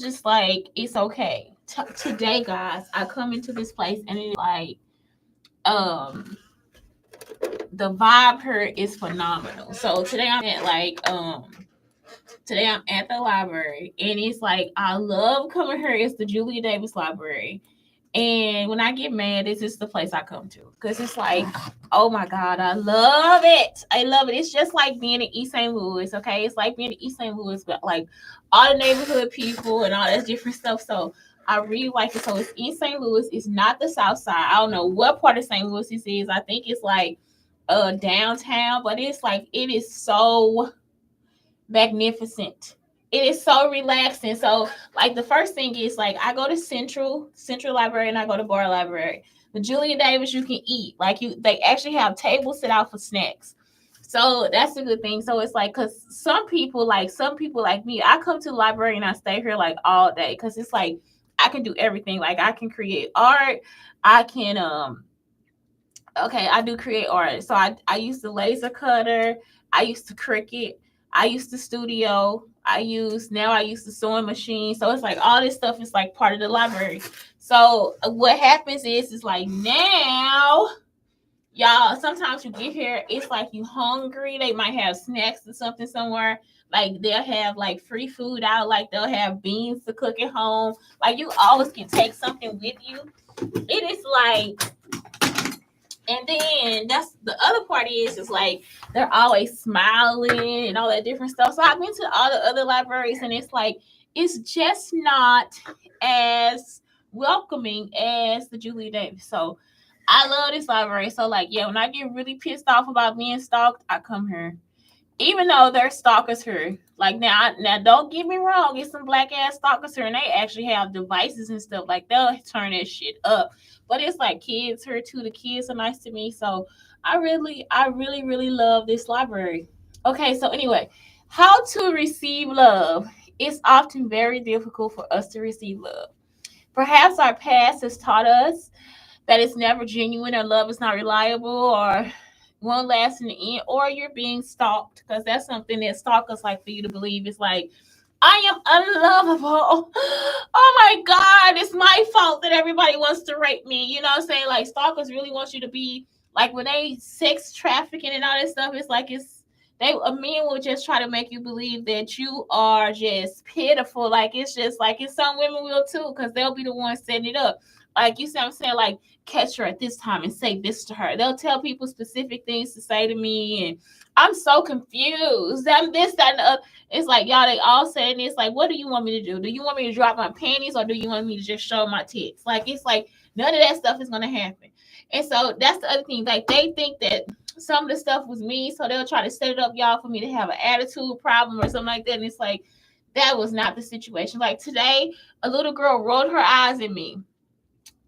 just like, it's okay. Today, guys, I come into this place and it's like, um, the vibe here is phenomenal. So today I'm at the library and it's like, I love coming here. It's the Julia Davis Library. And when I get mad, this is the place I come to because it's like, oh my God, I love it. I love it. It's just like being in East St. Louis, okay? It's like being in East St. Louis, but like all the neighborhood people and all that different stuff. So I really like it. So it's East St. Louis. It's not the South Side. I don't know what part of St. Louis this is. I think it's like downtown, but it's like, it is so magnificent. It is so relaxing. So, like, the first thing is like, I go to Central Library and I go to Bar Library. The Julia Davis, you can eat. Like, they actually have tables set out for snacks. So that's a good thing. So it's like, cause some people like me, I come to the library and I stay here like all day. Cause it's like, I can do everything. Like, I can create art. I can okay, I do create art. So I use the laser cutter. I used to Cricut. I used the studio. I use the sewing machine. So it's like all this stuff is like part of the library. So what happens is like now, y'all, sometimes you get here, it's like you hungry. They might have snacks or something somewhere. Like they'll have like free food out. Like they'll have beans to cook at home. Like you always can take something with you. It is like, and then that's the other part is like they're always smiling and all that different stuff. So I've been to all the other libraries and it's like, it's just not as welcoming as the Julia Davis. So I love this library. So like, yeah, when I get really pissed off about being stalked, I come here. Even though there's stalkers here. Like now don't get me wrong, it's some black ass stalkers here and they actually have devices and stuff. Like they'll turn that shit up. But it's like kids here too. The kids are nice to me. So I really love this library. Okay, so anyway, how to receive love. It's often very difficult for us to receive love. Perhaps our past has taught us that it's never genuine or love is not reliable or won't last in the end, or you're being stalked, because that's something that stalkers like for you to believe. It's like, I am unlovable. Oh my God, it's my fault that everybody wants to rape me. You know what I'm saying? Like stalkers really want you to be like, when they sex trafficking and all that stuff, it's like a man will just try to make you believe that you are just pitiful. Like it's just like, it's some women will too, because they'll be the ones setting it up. Like, you see what I'm saying? Like, catch her at this time and say this to her. They'll tell people specific things to say to me, and I'm so confused. I'm this, that, and the other. It's like, y'all, they all saying this. Like, what do you want me to do? Do you want me to drop my panties, or do you want me to just show my tits? Like, it's like none of that stuff is gonna happen. And so that's the other thing. Like, they think that some of the stuff was me, so they'll try to set it up, y'all, for me to have an attitude problem or something like that. And it's like, that was not the situation. Like today, a little girl rolled her eyes at me.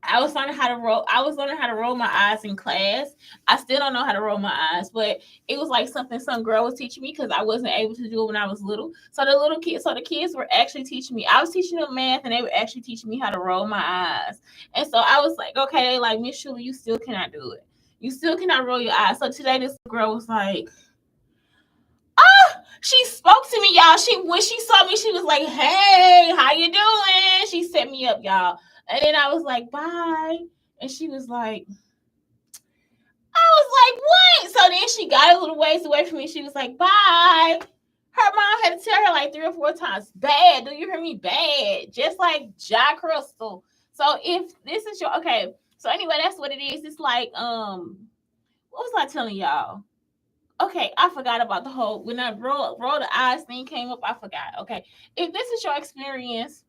I was learning how to roll. I was learning how to roll my eyes in class. I still don't know how to roll my eyes, but it was like something some girl was teaching me because I wasn't able to do it when I was little. So the kids were actually teaching me. I was teaching them math, and they were actually teaching me how to roll my eyes. And so I was like, okay, like, Miss Schuler, you still cannot do it. You still cannot roll your eyes. So today, this girl was like, she spoke to me, y'all. When she saw me, she was like, "Hey, how you doing?" She set me up, y'all. And then I was like, "Bye." And she was like, I was like, "What?" So then she got a little ways away from me. She was like, "Bye." Her mom had to tell her like 3 or 4 times, "Bad. Do you hear me? Bad." Just like Jack Crystal. So if this is your, okay. So anyway, that's what it is. It's like, what was I telling y'all? Okay, I forgot about the whole, when that roll the eyes thing came up, I forgot. Okay. If this is your experience,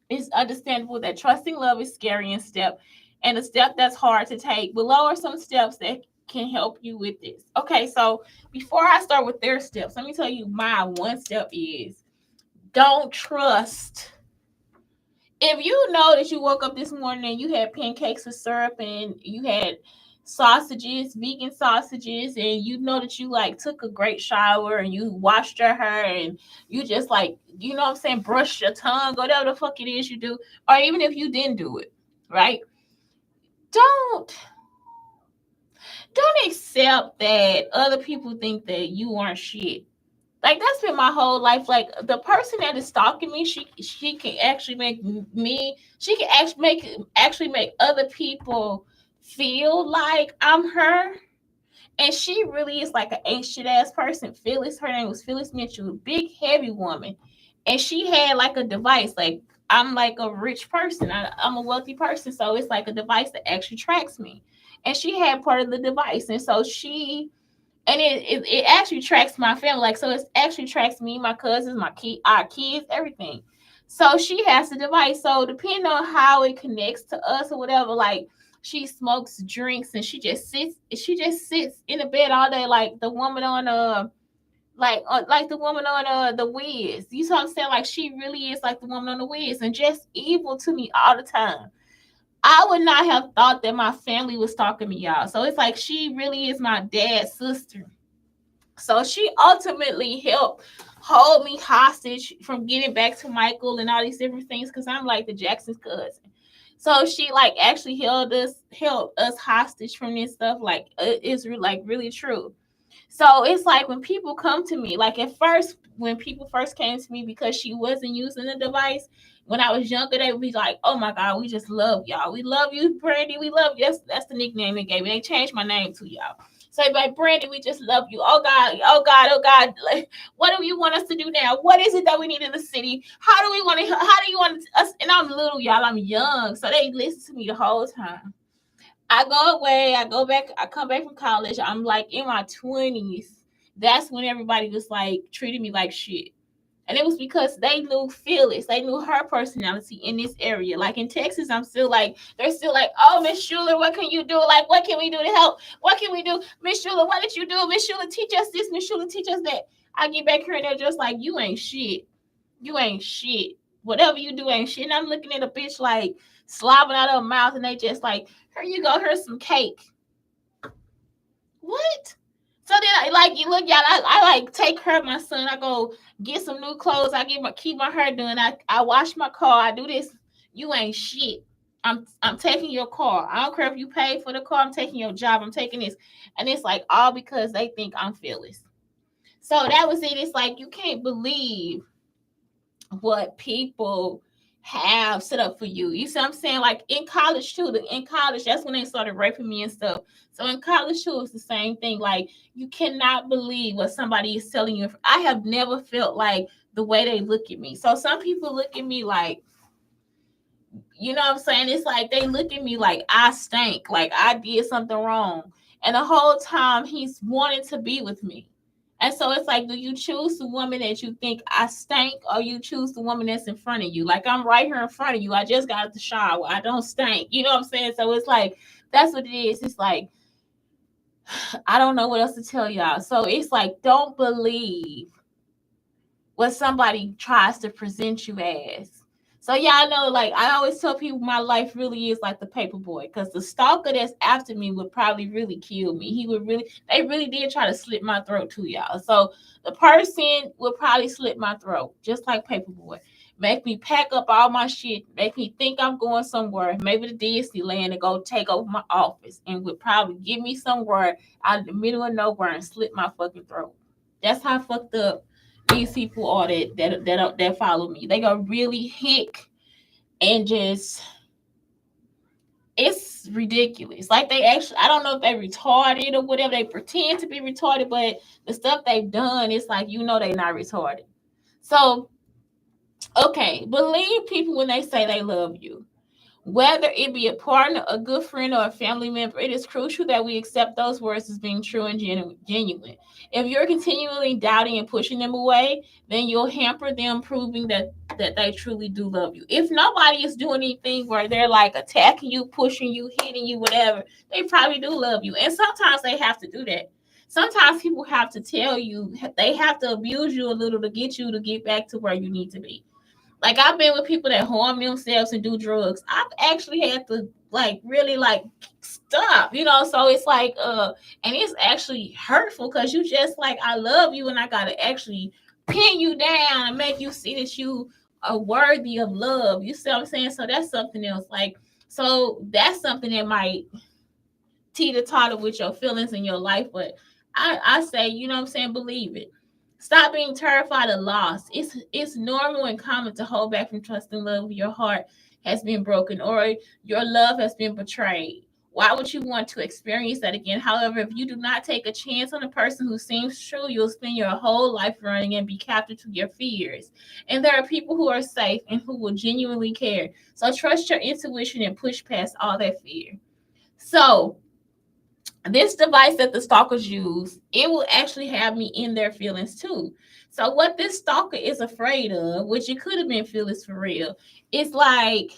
it's understandable that trusting love is scary and a step that's hard to take. Below are some steps that can help you with this. Okay, so before I start with their steps, let me tell you my one step is, don't trust. If you know that you woke up this morning and you had pancakes with syrup and you had sausages, vegan sausages, and you know that you like took a great shower and you washed your hair and you just like, you know what I'm saying, brush your tongue, whatever the fuck it is you do, or even if you didn't do it, right? Don't accept that other people think that you aren't shit. Like that's been my whole life. Like the person that is stalking me, she can actually make me. She can actually make other people feel like I'm her. And she really is like an ancient ass person. Phyllis, her name was Phyllis Mitchell, big heavy woman, and she had like a device. Like I'm like a rich person. I'm a wealthy person, so it's like a device that actually tracks me. And she had part of the device, and so she and it actually tracks my family. Like so, it actually tracks me, my cousins, our kids, everything. So she has the device. So depending on how it connects to us or whatever, like she smokes, drinks, and she just sits. She just sits in the bed all day, like the woman on like the woman on the Wiz. You know what I'm saying? Like she really is like the woman on the Wiz, and just evil to me all the time. I would not have thought that my family was stalking me, y'all. So it's like she really is my dad's sister. So she ultimately helped hold me hostage from getting back to Michael and all these different things because I'm like the Jackson's cousin. So she like actually helped us hostage from this stuff. Like it's like really true. So it's like when people come to me, like at first, when people first came to me because she wasn't using the device, when I was younger, they would be like, "Oh my God, we just love y'all. We love you, Brandy. We love you." That's the nickname they gave me. They changed my name to y'all. So like, Brandy, we just love you. Oh God, oh God, oh God. Like, what do you want us to do now? What is it that we need in the city? How do we want to? How do you want us? And I'm little, y'all. I'm young, so they listen to me the whole time. I go away, I go back, I come back from college. I'm like in my 20s. That's when everybody was like treating me like shit. And it was because they knew Phyllis, they knew her personality in this area. Like in Texas, I'm still like, they're still like, "Oh, Miss Schuler, what can you do? Like, what can we do to help? What can we do? Miss Schuler, what did you do? Miss Schuler, teach us this. Miss Schuler, teach us that." I get back here and they're just like, "You ain't shit. You ain't shit. Whatever you do ain't shit." And I'm looking at a bitch like slobbing out of her mouth, and they just like, "Here you go. Here's some cake." What? So then, like, you look, y'all. I like take care of my son. I go get some new clothes. I keep my hair done. I wash my car. I do this. You ain't shit. I'm taking your car. I don't care if you pay for the car. I'm taking your job. I'm taking this, and it's like all because they think I'm Phyllis. So that was it. It's like you can't believe what people have set up for you. You see what I'm saying? Like in college too. In college, that's when they started raping me and stuff. So in college too, it's the same thing. Like you cannot believe what somebody is telling you. I have never felt like the way they look at me. So some people look at me like, you know what I'm saying? It's like they look at me like I stank, like I did something wrong. And the whole time he's wanting to be with me. And so it's like, do you choose the woman that you think I stank, or you choose the woman that's in front of you? Like I'm right here in front of you. I just got out the shower. I don't stink. You know what I'm saying? So it's like, that's what it is. It's like, I don't know what else to tell y'all. So it's like, don't believe what somebody tries to present you as. So y'all know, like I always tell people, my life really is like the paper boy, because the stalker that's after me would probably really kill me. They really did try to slit my throat too, y'all. So the person would probably slit my throat, just like Paperboy. Make me pack up all my shit, make me think I'm going somewhere, maybe to Disneyland, and go take over my office, and would probably give me somewhere out in the middle of nowhere and slit my fucking throat. That's how fucked up these people are that follow me. They go really hick and just, it's ridiculous. Like they actually, I don't know if they retarded or whatever. They pretend to be retarded, but the stuff they've done, it's like, you know, they're not retarded. So, okay, believe people when they say they love you. Whether it be a partner, a good friend, or a family member, it is crucial that we accept those words as being true and genuine. If you're continually doubting and pushing them away, then you'll hamper them proving that they truly do love you. If nobody is doing anything where they're like attacking you, pushing you, hitting you, whatever, they probably do love you. And sometimes they have to do that. Sometimes people have to tell you, they have to abuse you a little to get you to get back to where you need to be. Like I've been with people that harm themselves and do drugs. I've actually had to like really like stop, you know. So it's like and it's actually hurtful because you just like, I love you and I gotta actually pin you down and make you see that you are worthy of love. You see what I'm saying? So that's something else. Like, so that's something that might teeter totter with your feelings in your life. But I say, you know what I'm saying, believe it. Stop being terrified of loss. It's normal and common to hold back from trusting love if your heart has been broken or your love has been betrayed. Why would you want to experience that again? However, if you do not take a chance on a person who seems true, you'll spend your whole life running and be captive to your fears. And there are people who are safe and who will genuinely care. So trust your intuition and push past all that fear. So this device that the stalkers use, it will actually have me in their feelings too. So what this stalker is afraid of, which it could have been feelings for real, is like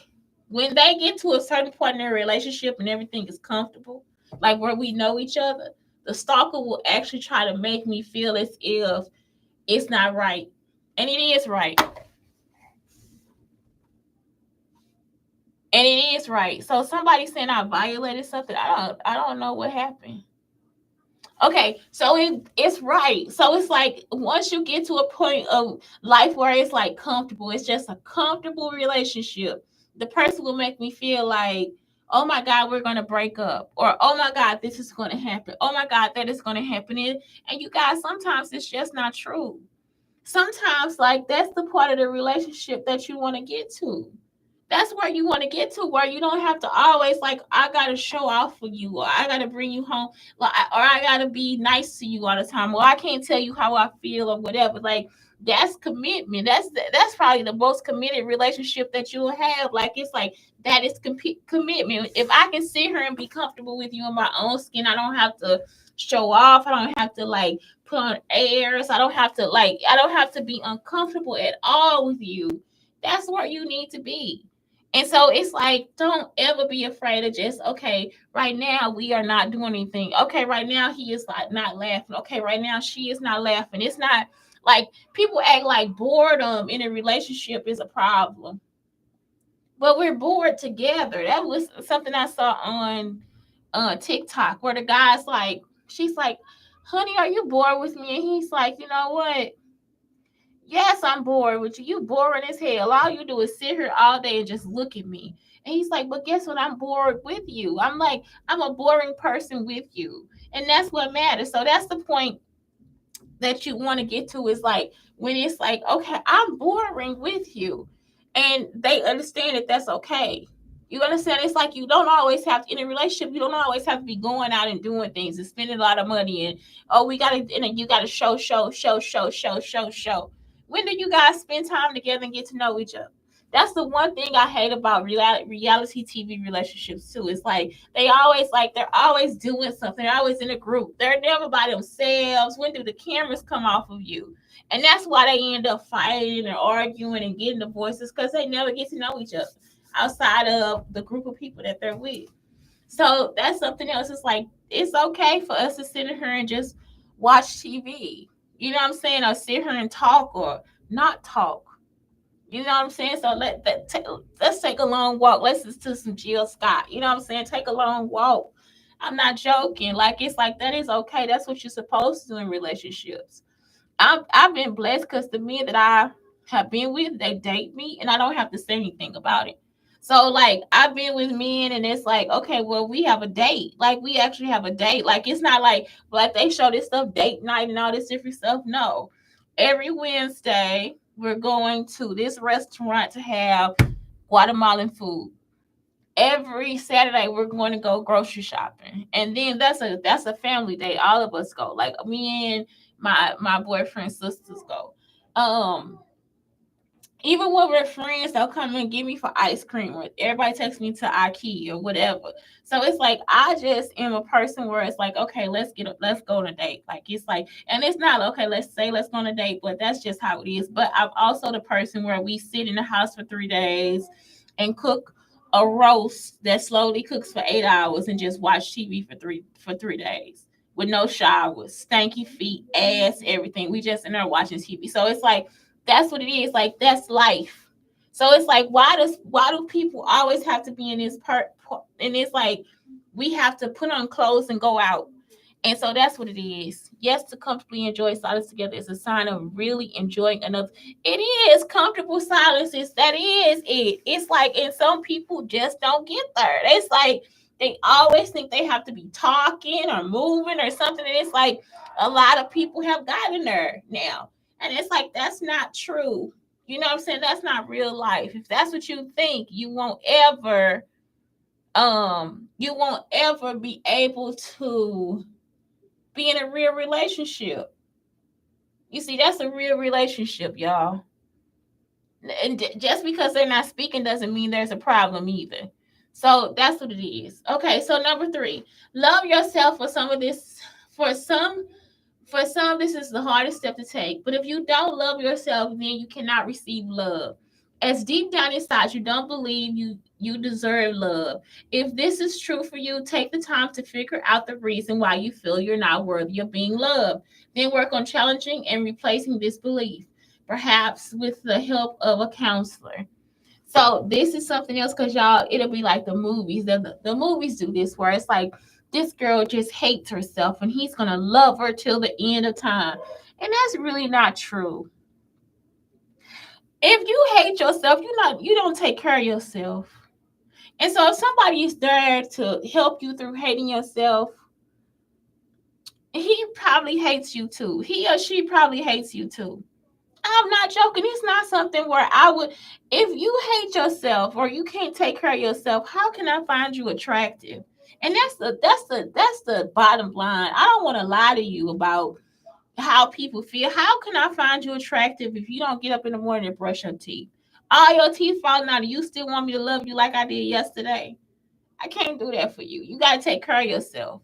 when they get to a certain point in their relationship and everything is comfortable, like where we know each other, the stalker will actually try to make me feel as if it's not right. And it is right. And it is right. So somebody saying I violated something, I don't know what happened. Okay, so it's right. So it's like once you get to a point of life where it's like comfortable, it's just a comfortable relationship. The person will make me feel like, oh my God, we're gonna break up, or oh my God, this is gonna happen. Oh my God, that is gonna happen. And you guys, sometimes it's just not true. Sometimes, like that's the part of the relationship that you want to get to. That's where you want to get to, where you don't have to always like I gotta show off for you, or I gotta bring you home, like, or I gotta be nice to you all the time, or I can't tell you how I feel or whatever. Like that's commitment. That's probably the most committed relationship that you'll have. Like it's like that is commitment. If I can sit here and be comfortable with you in my own skin, I don't have to show off. I don't have to like put on airs. I don't have to be uncomfortable at all with you. That's where you need to be. And so it's like, don't ever be afraid of just, okay, right now we are not doing anything. Okay, right now he is like not laughing. Okay, right now she is not laughing. It's not like people act like boredom in a relationship is a problem. But we're bored together. That was something I saw on TikTok where the guy's like, she's like, honey, are you bored with me? And he's like, you know what? Yes, I'm bored with you. You boring as hell. All you do is sit here all day and just look at me. And he's like, but guess what? I'm bored with you. I'm like, I'm a boring person with you. And that's what matters. So that's the point that you want to get to is like when it's like, okay, I'm boring with you. And they understand that that's okay. You understand? It's like you don't always have to, in a relationship, you don't always have to be going out and doing things and spending a lot of money. And oh, we gotta, and then you gotta show. When do you guys spend time together and get to know each other? That's the one thing I hate about reality TV relationships too. It's like they're always doing something. They're always in a group. They're never by themselves. When do the cameras come off of you? And that's why they end up fighting and arguing and getting divorces because they never get to know each other outside of the group of people that they're with. So that's something else. It's like it's okay for us to sit in here and just watch TV. You know what I'm saying? Or sit here and talk or not talk. You know what I'm saying? So let's take a long walk. Let's listen to some Jill Scott. You know what I'm saying? Take a long walk. I'm not joking. Like it's like that is okay. That's what you're supposed to do in relationships. I've been blessed because the men that I have been with, they date me, and I don't have to say anything about it. So like I've been with men, and it's like okay, well we have a date. Like we actually have a date. Like it's not like they show this stuff date night and all this different stuff. No, every Wednesday we're going to this restaurant to have Guatemalan food. Every Saturday we're going to go grocery shopping, and then that's a family day. All of us go, like me and my boyfriend's sisters go. Um, Even when we're friends, they'll come and get me for ice cream, or everybody takes me to IKEA or whatever. So it's like I just am a person where it's like, okay, let's go on a date. Like it's like, and it's not okay. Let's go on a date, but that's just how it is. But I'm also the person where we sit in the house for 3 days and cook a roast that slowly cooks for 8 hours and just watch TV for 3 days with no showers, stanky feet, ass, everything. We just in there watching TV. So it's like that's what it is. Like that's life. So it's like why do people always have to be in this part? And it's like we have to put on clothes and go out. And so that's what it is. Yes, to comfortably enjoy silence together is a sign of really enjoying another. It is comfortable silences. That is it. It's like, and some people just don't get there. It's like they always think they have to be talking or moving or something. And it's like a lot of people have gotten there now. And it's like, that's not true. You know what I'm saying? That's not real life. If that's what you think, you won't ever be able to be in a real relationship. You see, that's a real relationship, y'all. And just because they're not speaking doesn't mean there's a problem either. So that's what it is. Okay, so number 3, love yourself. For some, this is the hardest step to take. But if you don't love yourself, then you cannot receive love. As deep down inside you don't believe you deserve love. If this is true for you, take the time to figure out the reason why you feel you're not worthy of being loved. Then work on challenging and replacing this belief, perhaps with the help of a counselor. So this is something else, because y'all, it'll be like the movies. The movies do this, where it's like this girl just hates herself and he's gonna love her till the end of time. And that's really not true. If you hate yourself, you don't take care of yourself. And so if somebody is there to help you through hating yourself, he probably hates you too. He or she probably hates you too. I'm not joking. It's not something where I would, if you hate yourself or you can't take care of yourself, how can I find you attractive? And that's the bottom line. I don't want to lie to you about how people feel. How can I find you attractive if you don't get up in the morning and brush your teeth? All your teeth falling out, and you still want me to love you like I did yesterday? I can't do that for you. You gotta take care of yourself.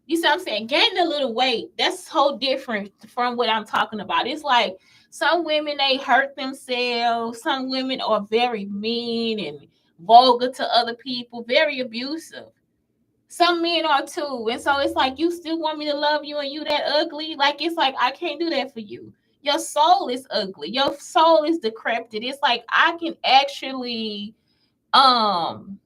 You see what I'm saying? Gaining a little weight, that's so different from what I'm talking about. It's like some women, they hurt themselves. Some women are very mean and vulgar to other people, very abusive. Some men are too. And so it's like, you still want me to love you and you that ugly? Like, it's like, I can't do that for you. Your soul is ugly. Your soul is decrepit. It's like, I can actually, um,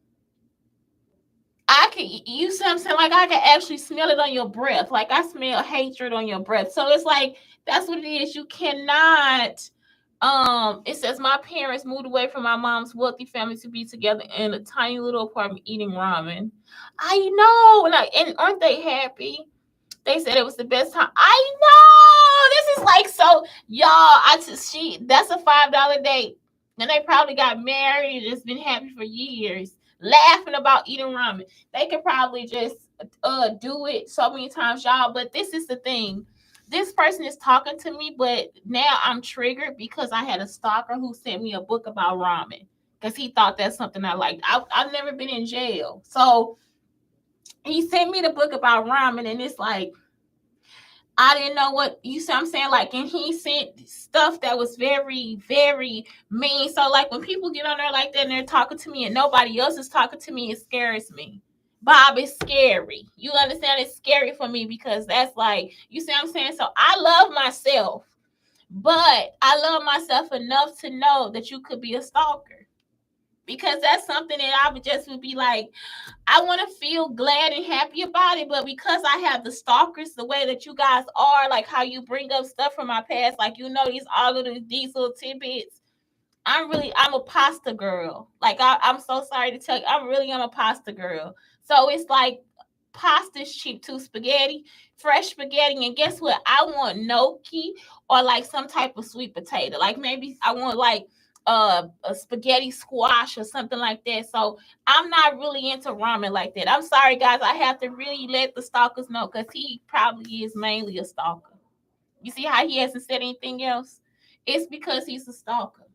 you see what I'm saying? Like, I can actually smell it on your breath. Like, I smell hatred on your breath. So it's like, that's what it is. You cannot, it says, my parents moved away from my mom's wealthy family to be together in a tiny little apartment eating ramen. I know. And aren't they happy? They said it was the best time. I know. This is like, so y'all, that's a $5 date. And they probably got married and just been happy for years, laughing about eating ramen. They could probably just do it so many times, y'all. But this is the thing. This person is talking to me, but now I'm triggered because I had a stalker who sent me a book about ramen because he thought that's something I liked. I've never been in jail. So he sent me the book about ramen, and it's like, I didn't know what, you see what I'm saying? Like, and he sent stuff that was very, very mean. So, like, when people get on there like that and they're talking to me and nobody else is talking to me, it scares me. Bob, it's scary. You understand? It's scary for me because that's like, you see what I'm saying? So I love myself, but I love myself enough to know that you could be a stalker, because that's something that I would be like, I want to feel glad and happy about it, but because I have the stalkers the way that you guys are, like how you bring up stuff from my past, like, these all of these little tidbits. I'm a pasta girl. Like, I'm so sorry to tell you, I'm a pasta girl. So it's like, pasta's cheap too, fresh spaghetti, and guess what? I want gnocchi or like some type of sweet potato. Like, maybe I want like a spaghetti squash or something like that. So I'm not really into ramen like that. I'm sorry, guys. I have to really let the stalkers know, because he probably is mainly a stalker. You see how he hasn't said anything else? It's because he's a stalker.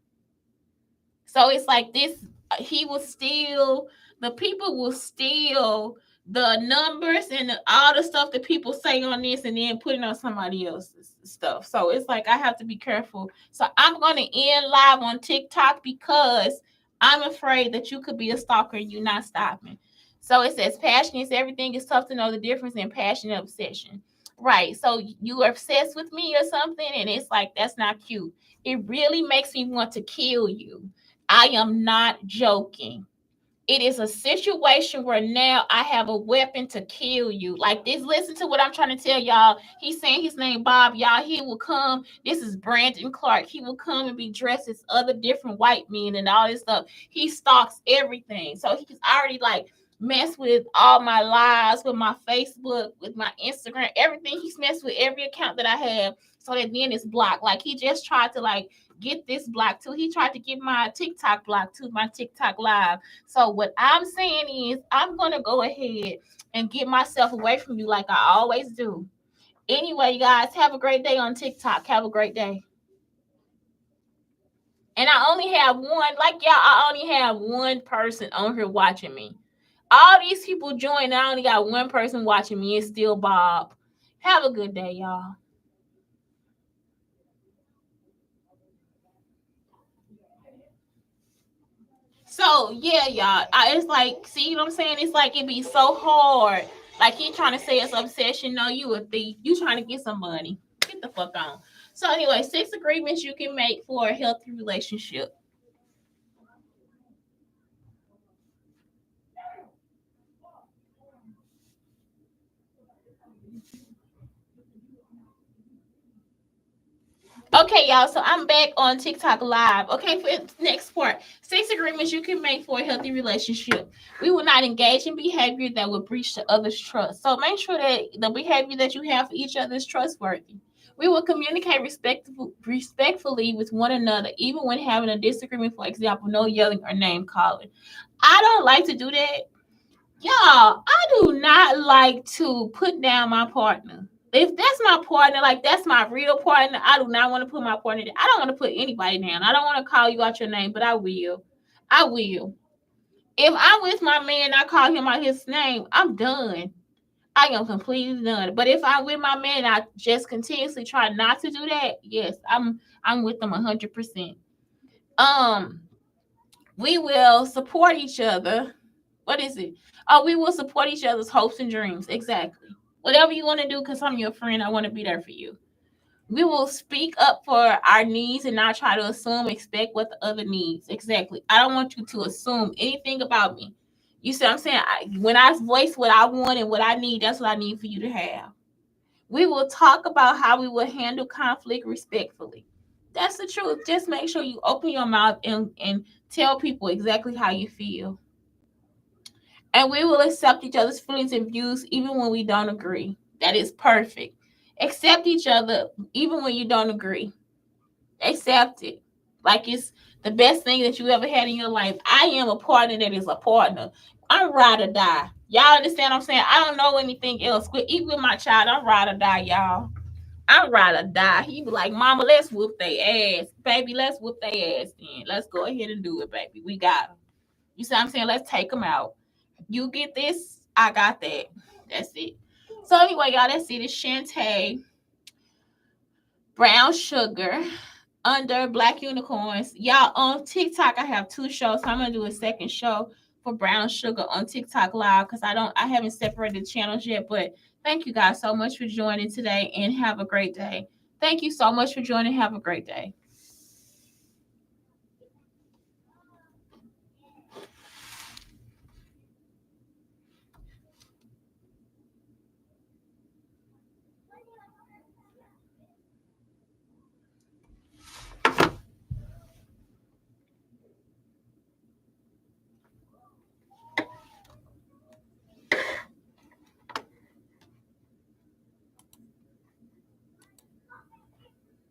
So it's like this, he will steal, the people will steal the numbers and all the stuff that people say on this and then put it on somebody else's stuff. So it's like, I have to be careful. So I'm going to end live on TikTok because I'm afraid that you could be a stalker and you're not stopping. So it says, passion is everything. It's tough to know the difference in passion and obsession. Right. So you are obsessed with me or something, and it's like, that's not cute. It really makes me want to kill you. I am not joking. It is a situation where now I have a weapon to kill you. Like this, listen to what I'm trying to tell y'all. He's saying his name Bob, y'all. He will come. This is Brandon Clark. He will come and be dressed as other different white men and all this stuff. He stalks everything. So he's already like mess with all my lives, with my Facebook, with my Instagram, everything. He's messed with every account that I have, so that then it's blocked. Like he just tried to like get this blocked too. He tried to get my TikTok blocked too, my TikTok live. So what I'm saying is I'm gonna go ahead and get myself away from you like I always do. Anyway, you guys, have a great day on TikTok. Have a great day. And I only have one, like y'all, I only have one person on here watching me. All these people join, I only got one person watching me. It's still Bob. Have a good day, y'all. So yeah, y'all. It's like, see what I'm saying? It's like it be so hard. Like he trying to say it's obsession. No, you a thief. You trying to get some money. Get the fuck on. So anyway, 6 agreements you can make for a healthy relationship. Okay, y'all. So I'm back on TikTok Live. Okay, for the next part, 6 agreements you can make for a healthy relationship. We will not engage in behavior that will breach the other's trust. So make sure that the behavior that you have for each other is trustworthy. We will communicate respectfully with one another, even when having a disagreement. For example, no yelling or name calling. I don't like to do that. Y'all, I do not like to put down my partner. If that's my partner, like that's my real partner, I do not want to put my partner down. I don't want to put anybody down. I don't want to call you out your name, but I will. I will. If I'm with my man, I call him out his name, I'm done. I am completely done. But if I'm with my man, I just continuously try not to do that. Yes, I'm with them 100%. Um, we will support each other. What is it? Oh, we will support each other's hopes and dreams. Exactly. Whatever you want to do, because I'm your friend, I want to be there for you. We will speak up for our needs and not try to assume, expect what the other needs. Exactly. I don't want you to assume anything about me. You see what I'm saying? When I voice what I want and what I need, that's what I need for you to have. We will talk about how we will handle conflict respectfully. That's the truth. Just make sure you open your mouth and tell people exactly how you feel. And we will accept each other's feelings and views even when we don't agree. That is perfect. Accept each other even when you don't agree. Accept it. Like it's the best thing that you ever had in your life. I am a partner that is a partner. I'm ride or die. Y'all understand what I'm saying? I don't know anything else. Even with my child, I'm ride or die, y'all. I'm ride or die. He be like, Mama, let's whoop their ass. Baby, let's whoop their ass then. Let's go ahead and do it, baby. We got them. You see what I'm saying? Let's take them out. You get this, I got that. That's it. So anyway, y'all, that's it. It's Shante, Brown Sugar, under Black Unicorns. Y'all, on TikTok, I have 2 shows. So I'm gonna do a second show for Brown Sugar on TikTok Live because I haven't separated the channels yet. But thank you guys so much for joining today and have a great day. Thank you so much for joining. Have a great day.